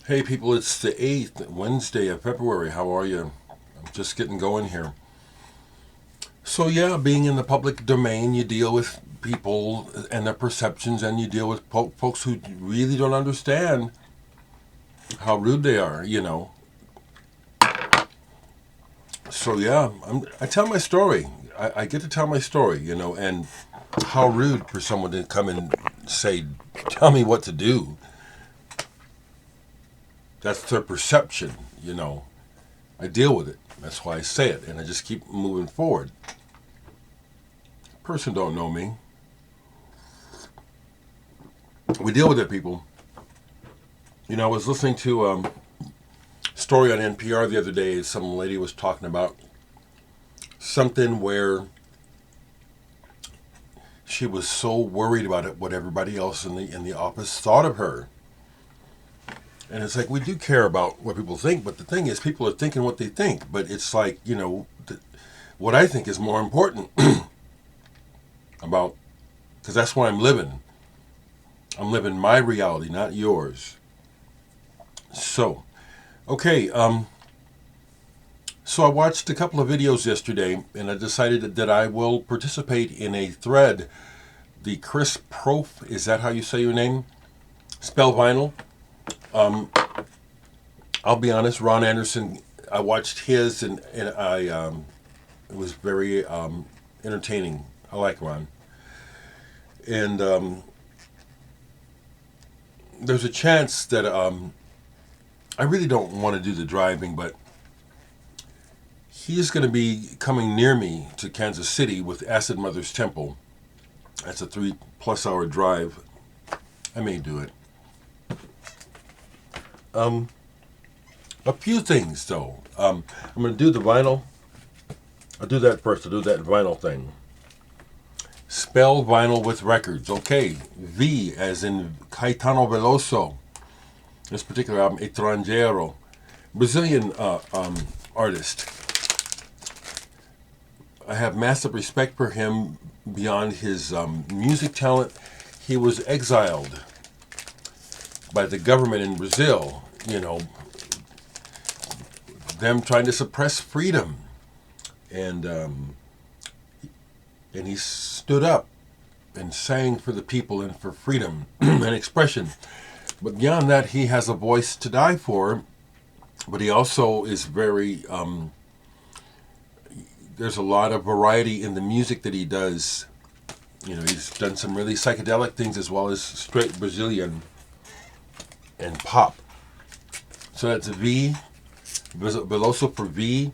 Hey people, it's the 8th, Wednesday of February. How are you? I'm just getting going here. So yeah, being in the public domain, you deal with people and their perceptions, and you deal with folks who really don't understand how rude they are. So yeah, I tell my story. I get to tell my story, and how rude for someone to come and say, tell me what to do. That's their perception. I deal with it. That's why I say it, and I just keep moving forward. Person don't know me. We deal with it, people. I was listening to a story on NPR the other day. Some lady was talking about something where she was so worried about it, what everybody else in the office thought of her. And it's like, we do care about what people think, but the thing is, people are thinking what they think. But it's like, what I think is more important about, because that's what I'm living. I'm living my reality, not yours. So, okay, so I watched a couple of videos yesterday, and I decided that I will participate in a thread. The Chris Prof, is that how you say your name? Spell Vinyl. I'll be honest, Ron Anderson, I watched his, and it was very entertaining. I like Ron. And there's a chance that I really don't want to do the driving, but he is going to be coming near me to Kansas City with Acid Mother's Temple. That's a 3+ hour drive. I may do it. A few things, though. I'm going to do the vinyl. I'll do that first. I'll do that vinyl thing. Spell vinyl with records. Okay. V as in Caetano Veloso. This particular album, Etrangero. Brazilian artist. I have massive respect for him beyond his music talent. He was exiled by the government in Brazil, them trying to suppress freedom. And he stood up and sang for the people and for freedom and expression. But beyond that, he has a voice to die for, but he also is very, there's a lot of variety in the music that he does. He's done some really psychedelic things as well as straight Brazilian and pop. So that's V, Veloso for V.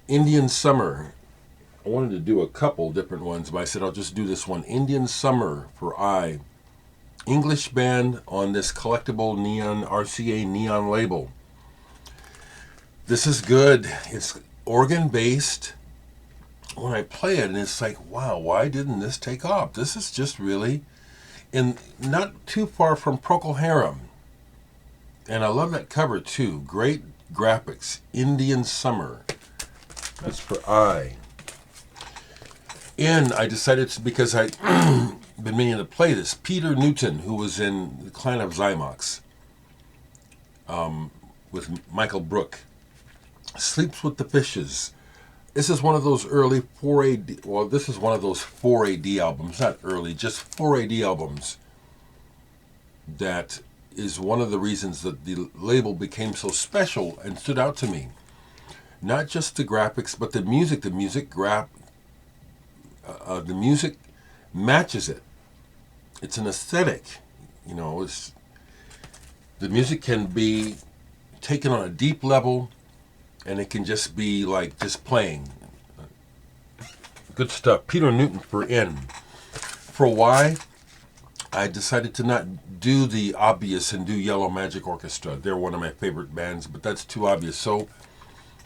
Indian Summer. I wanted to do a couple different ones, but I said I'll just do this one. Indian Summer for I. English band on this collectible neon RCA neon label. This is good. It's organ based. When I play it, and it's like, wow, why didn't this take off? This is just really, and not too far from Procol Harum. And I love that cover too. Great graphics. Indian Summer. That's for I. And I decided to, because I've been meaning to play this, Pieter Nooten, who was in the Clan of Zymox, with Michael Brook, Sleeps with the Fishes. This is one of those early 4AD, well, this is one of those 4AD albums, not early, just 4AD albums, that is one of the reasons that the label became so special and stood out to me. Not just the graphics, but the music. The music the music matches it. It's an aesthetic. The music can be taken on a deep level, and it can just be like just playing. Good stuff. Pieter Nooten for N. For Y, I decided to not do the obvious and do Yellow Magic Orchestra. They're one of my favorite bands, but that's too obvious. So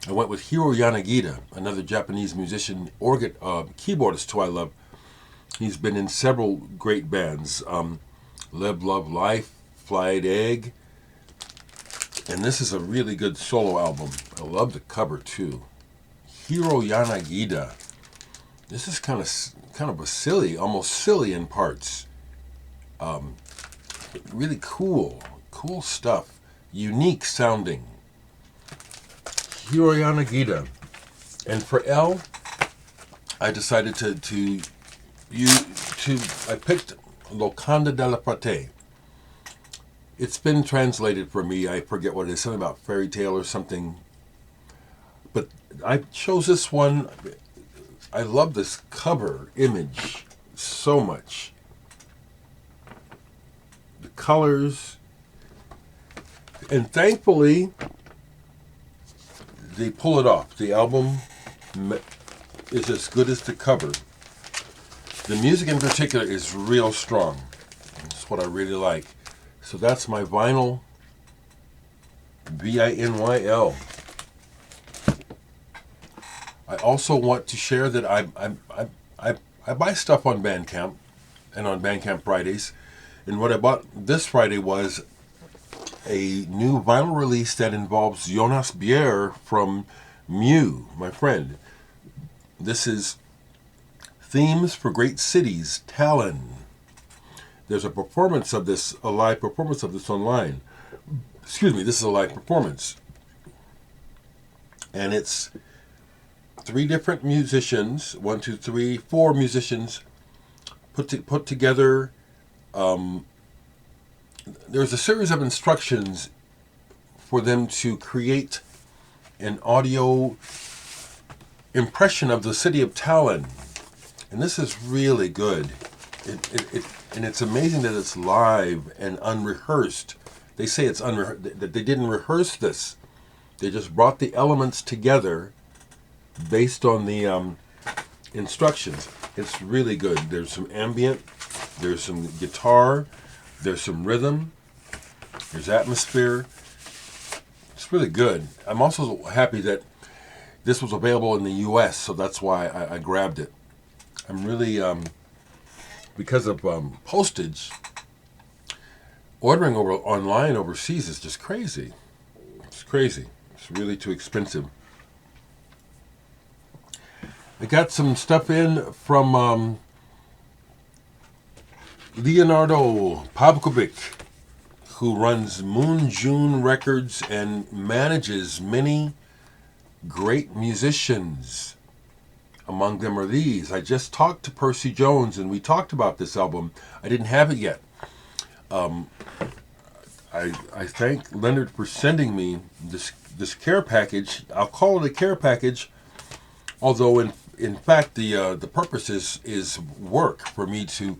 I went with Hiro Yanagida, another Japanese musician, organ keyboardist who I love. He's been in several great bands. Live, Love, Life, Flight Egg. And this is a really good solo album. I love the cover too. Hiro Yanagida. This is kind of a silly, almost silly in parts. Really cool stuff. unique sounding. Hiro Yanagida. And for L, I decided I picked Locanda Delle. It's been translated for me. I forget what it is, something about fairy tale or something. But I chose this one. I love this cover image so much. The colors. And thankfully, they pull it off. The album is as good as the cover. The music in particular is real strong. That's what I really like. So that's my vinyl V.I.N.Y.L. I also want to share that I buy stuff on Bandcamp and on Bandcamp Fridays. And what I bought this Friday was a new vinyl release that involves Jonas Bier from Mew, my friend. This is Themes for Great Cities, Tallinn. There's a live performance of this online. Excuse me, this is a live performance. And it's 3 different musicians, 1, 2, 3, 4 musicians put together. There's a series of instructions for them to create an audio impression of the city of Tallinn. And this is really good. And it's amazing that it's live and unrehearsed. They say that they didn't rehearse this. They just brought the elements together based on the instructions. It's really good. There's some ambient, there's some guitar, there's some rhythm, there's atmosphere. It's really good. I'm also happy that this was available in the U.S., so that's why I grabbed it. I'm really, because of postage, ordering online overseas is just crazy. It's crazy. It's really too expensive. I got some stuff in from Leonardo Pavkovic, who runs Moonjune Records and manages many great musicians. Among them are these. I just talked to Percy Jones, and we talked about this album. I didn't have it yet. I thank Leonard for sending me this care package. I'll call it a care package, although in fact the purpose is work for me to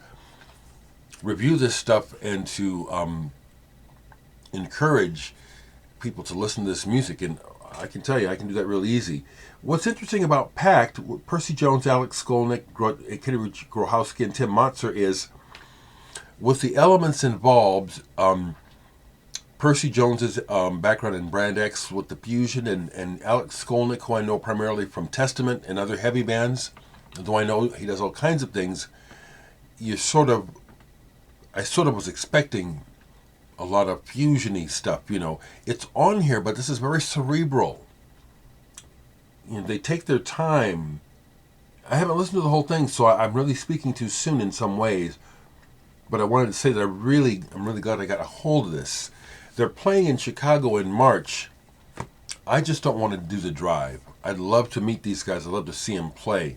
review this stuff and to encourage people to listen to this music. And I can tell you, I can do that real easy. What's interesting about PAKT, Percy Jones, Alex Skolnick, Kitty Grohowski, and Tim Motzer is, with the elements involved, Percy Jones's background in Brand X with the fusion, and Alex Skolnick, who I know primarily from Testament and other heavy bands, though I know he does all kinds of things, I sort of was expecting a lot of fusion-y stuff, It's on here, but this is very cerebral. They take their time. I haven't listened to the whole thing, so I'm really speaking too soon in some ways. But I wanted to say that I'm really glad I got a hold of this. They're playing in Chicago in March. I just don't want to do the drive. I'd love to meet these guys. I'd love to see them play.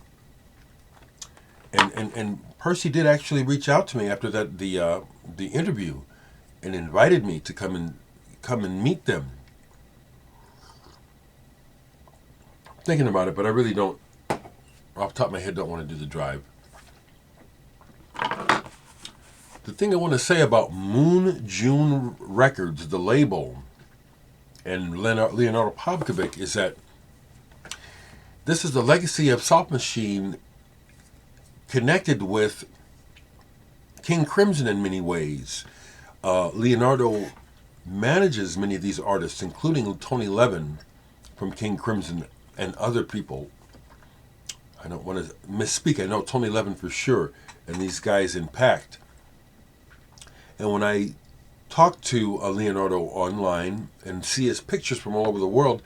And Percy did actually reach out to me after that the interview, and invited me to come and meet them. Thinking about it, but I really don't, off the top of my head, don't want to do the drive. The thing I want to say about Moonjune Records, the label, and Leonardo Pavkovic is that this is the legacy of Soft Machine connected with King Crimson in many ways. Leonardo manages many of these artists, including Tony Levin from King Crimson and other people. I don't want to misspeak. I know Tony Levin for sure, and these guys in PAKT. And when I talk to Leonardo online and see his pictures from all over the world,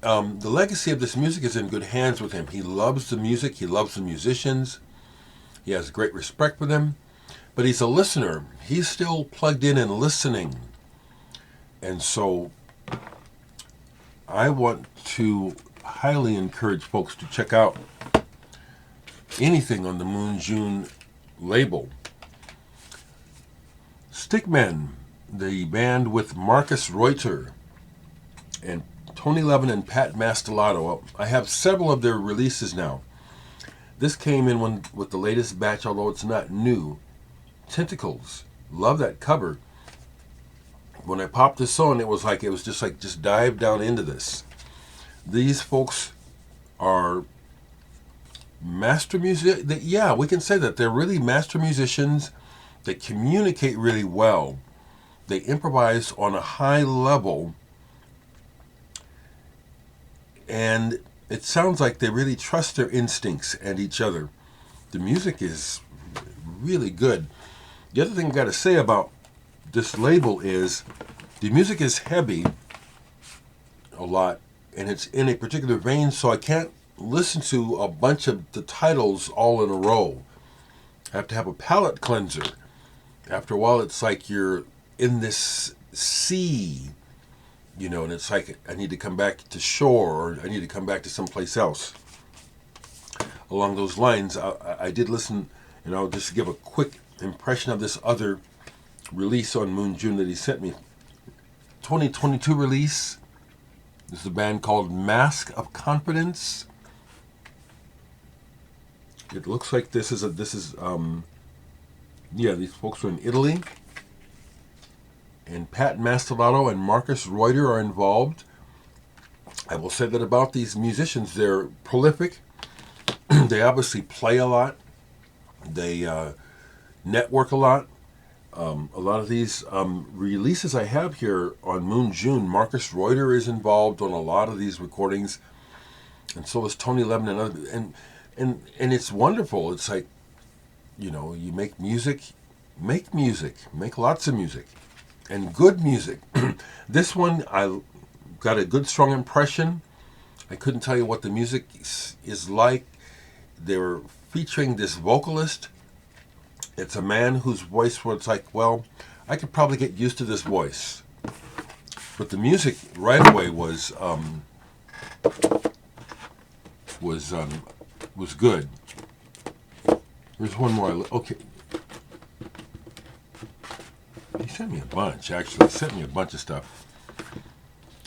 the legacy of this music is in good hands with him. He loves the music. He loves the musicians. He has great respect for them. But he's a listener. He's still plugged in and listening. And so I want to highly encourage folks to check out anything on the Moonjune label. Stickmen, the band with Marcus Reuter and Tony Levin and Pat Mastelotto. I have several of their releases now. This came in with the latest batch, although it's not new. Tentacles. Love that cover. When I popped this on, it was just dive down into this. These folks are master music. Yeah, we can say that. They're really master musicians. They communicate really well. They improvise on a high level. And it sounds like they really trust their instincts and each other. The music is really good. The other thing I got to say about this label is the music is heavy a lot, and it's in a particular vein, so I can't listen to a bunch of the titles all in a row. I have to have a palate cleanser. After a while, it's like you're in this sea, and it's like I need to come back to shore, or I need to come back to someplace else. Along those lines, I did listen, and I'll just give a quick impression of this other release on Moonjune that he sent me. 2022 release. This is a band called Mask of Confidence. It looks like these folks are in Italy. And Pat Mastelotto and Marcus Reuter are involved. I will say that about these musicians, they're prolific. They obviously play a lot. They network a lot. A lot of these releases I have here on Moonjune, Marcus Reuter is involved on a lot of these recordings, and so is Tony Levin and other. And it's wonderful. It's like, you make music, make lots of music, and good music. This one, I got a good, strong impression. I couldn't tell you what the music is like. They were featuring this vocalist. It's a man whose voice was like, well, I could probably get used to this voice. But the music right away was good. There's one more. Okay. He sent me a bunch, actually. He sent me a bunch of stuff.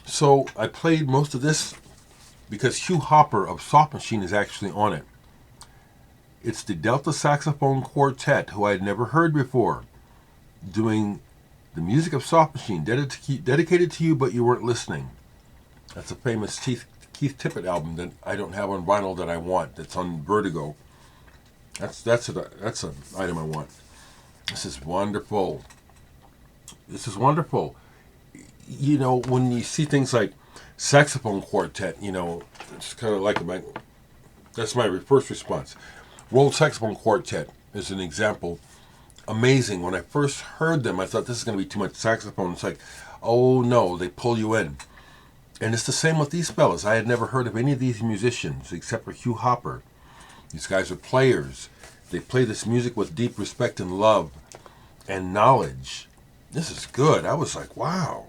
So I played most of this because Hugh Hopper of Soft Machine is actually on it. It's the Delta Saxophone Quartet, who I had never heard before, doing the music of Soft Machine, dedicated to you, but you weren't listening. That's a famous Keith Tippett album that I don't have on vinyl that I want. That's on Vertigo. That's an item I want. This is wonderful. When you see things like Saxophone Quartet, it's kind of like that's my first response. World Saxophone Quartet is an example. Amazing. When I first heard them, I thought this is going to be too much saxophone. It's like, oh no, they pull you in. And it's the same with these fellas. I had never heard of any of these musicians except for Hugh Hopper. These guys are players. They play this music with deep respect and love and knowledge. This is good. I was like, wow.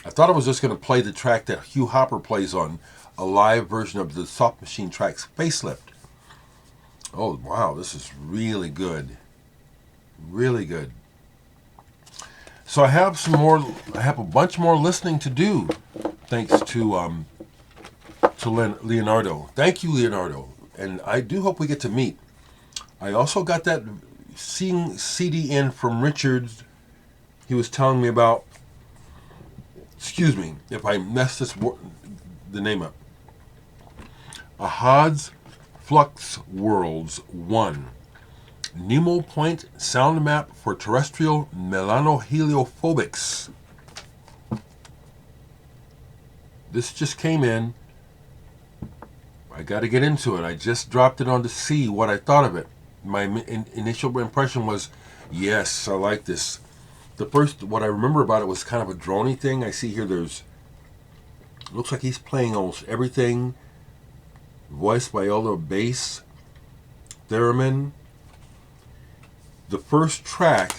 I thought I was just going to play the track that Hugh Hopper plays on a live version of the Soft Machine track's Facelift. Oh, wow, this is really good. Really good. So I have a bunch more listening to do, thanks to Leonardo. Thank you, Leonardo. And I do hope we get to meet. I also got that CD in from Richards. He was telling me about, excuse me if I mess the name up, Ahad's Flux Worlds 1. Nemo Point Sound Map for Terrestrial Melanoheliophobics. This just came in. I got to get into it. I just dropped it on to see what I thought of it. My initial impression was, yes, I like this. What I remember about it was kind of a droney thing. I see here looks like he's playing almost everything. Voice, viola, bass, theremin. The first track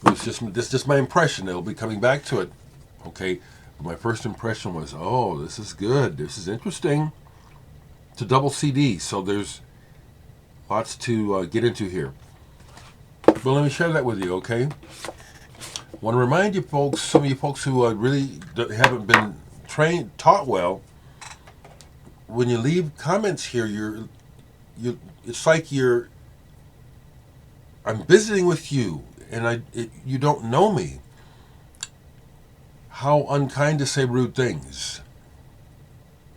was just my impression. It'll be coming back to it Okay, my first impression was, oh, this is good. This is interesting. It's a double CD, so there's lots to get into here. But let me share that with you, okay? I want to remind you folks, some of you folks who really haven't been taught well, when you leave comments here, it's like I'm visiting with you, and you don't know me. How unkind to say rude things.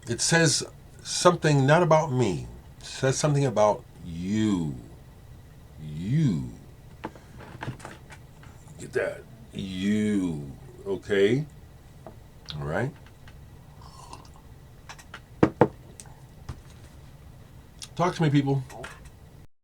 It says something not about me. It says something about you. You. Get that? You. Okay? All right? Talk to me, people.